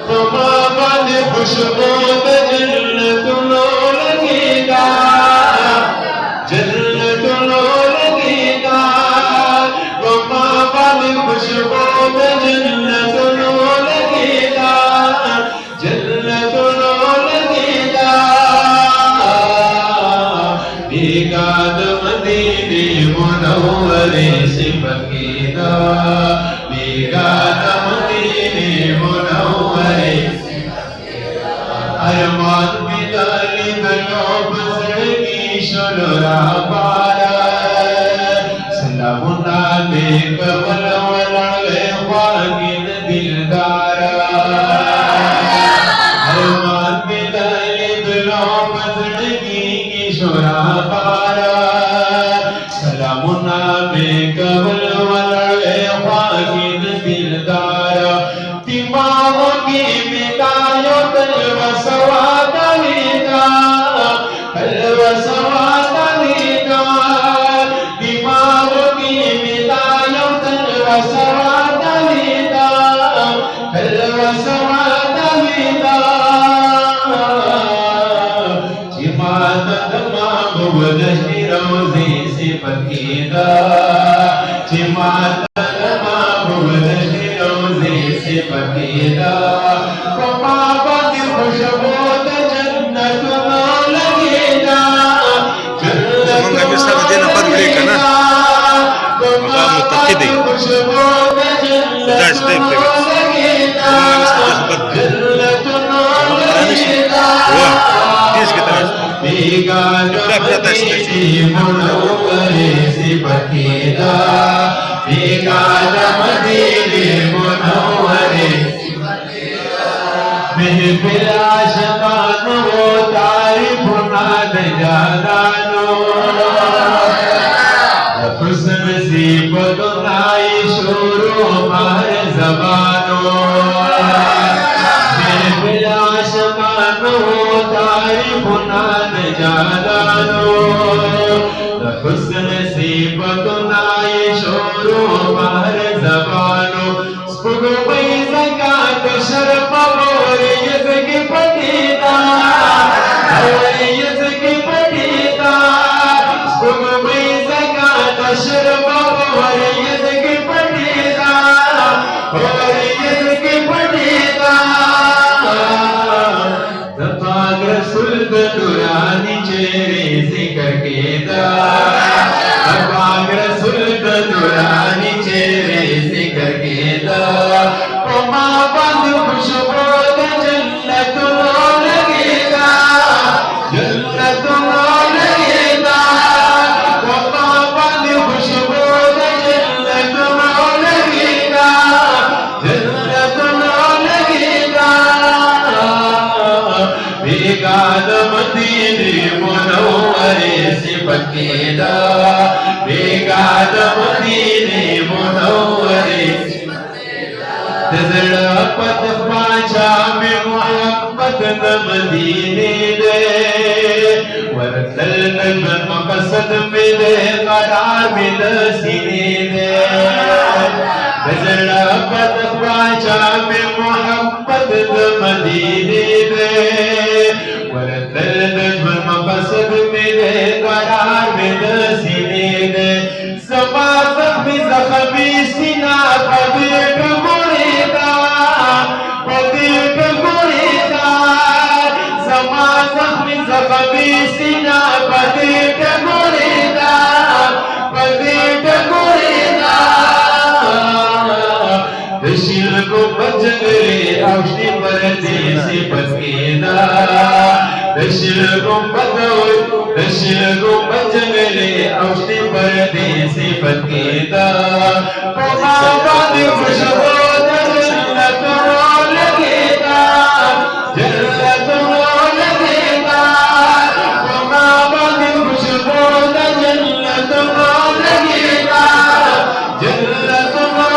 बंद खुशबू जन्नतुलो लगेगा, जन्नतुलो लगेगा, बंद खुशबू जन्नतुलो लगेगा, जन्नतुलो लगेगा। बेगाद मदीने मुनव्वरे से बकेदा, बेगाद मदीने मुनव्वरे से बकेदा। अरमान बिलाली दलो बसरगी शुलरा पारा, सलामुना दे कमल वलवे वागिन दिलदारा। अरमान बिलाली दलो बसरगी शुलरा पारा, सलामुना दे कमल वलवे वागिन दिलदारा। दिमागों की मिटायो कलवा सवाद लेगा, कलवा सवाद लेगा, दिमागों की मिटायो कलवा सवाद लेगा, कलवा सवाद लेगा। जिमात दमाग वजह रोज़े से बकेदा, जिमात दमाग वजह रोज़े से बकेदा। बंद खुशबू जन्नतुलो लगेगा, जन्नतुलो लगेगा, बंद खुशबू जन्नतुलो लगेगा, जन्नतुलो लगेगा। बेगाद मदीने मुनव्वरे से बकेदा, बेगाद मदीने मुनव्वरे से बकेदा। महफिल आशिकानो तारीफ नाद जादानो, हुस्न से बदनाई शुरू मार ज़बानो। महफिल आशिकानो तारीफ नाद जादानो, हुस्न से बदनाई शुरू मार ज़बानो। सुगुई ज़कात शर्फ और यज़्क़ पटीदा, यज़्क़ पटीदा। सुगुई ज़कात शर्फ और यज़्क़ पटीदा, और यज़्क़ पटीदा। पाक रसूल दुरानी चेहरे से करकेदा, पाक रसूल दुरानी चेहरे से करकेदा। बंद खुशबू जन्नतुलो लगेगा, जन्नतुलो लगेगा, बंद खुशबू जन्नतुलो लगेगा, जन्नतुलो लगेगा। बेगाद मदीने मुनव्वरे से बकेदा, बेगाद मदीने मुनव्वरे से बकेदा। तज़ड़पत पाचा में मोहब्बत न मदीने दे, वरतल नजर मकसद मिले करार मिल सीने दे। तज़ड़पत पाचा में मोहब्बत न मदीने दे, वरतल नजर मकसद मिले करार मिल सीने दे। समा ज़ख्मी ज़ख्मी सीना पदेट मुरीदा, पदेट मुरीदा। समा ज़ख्मी ज़ख्मी सीना पदेट मुरीदा, पदेट मुरीदा। दशिल को बजगरे औषधि परदे से बकेदा, दशिल को बजगरे औषधि परदे से बकेदा। बंद खुशबू जन्नतुलो लगेगा, जन्नतुलो लगेगा, बंद खुशबू जन्नतुलो लगेगा, जन्नतुलो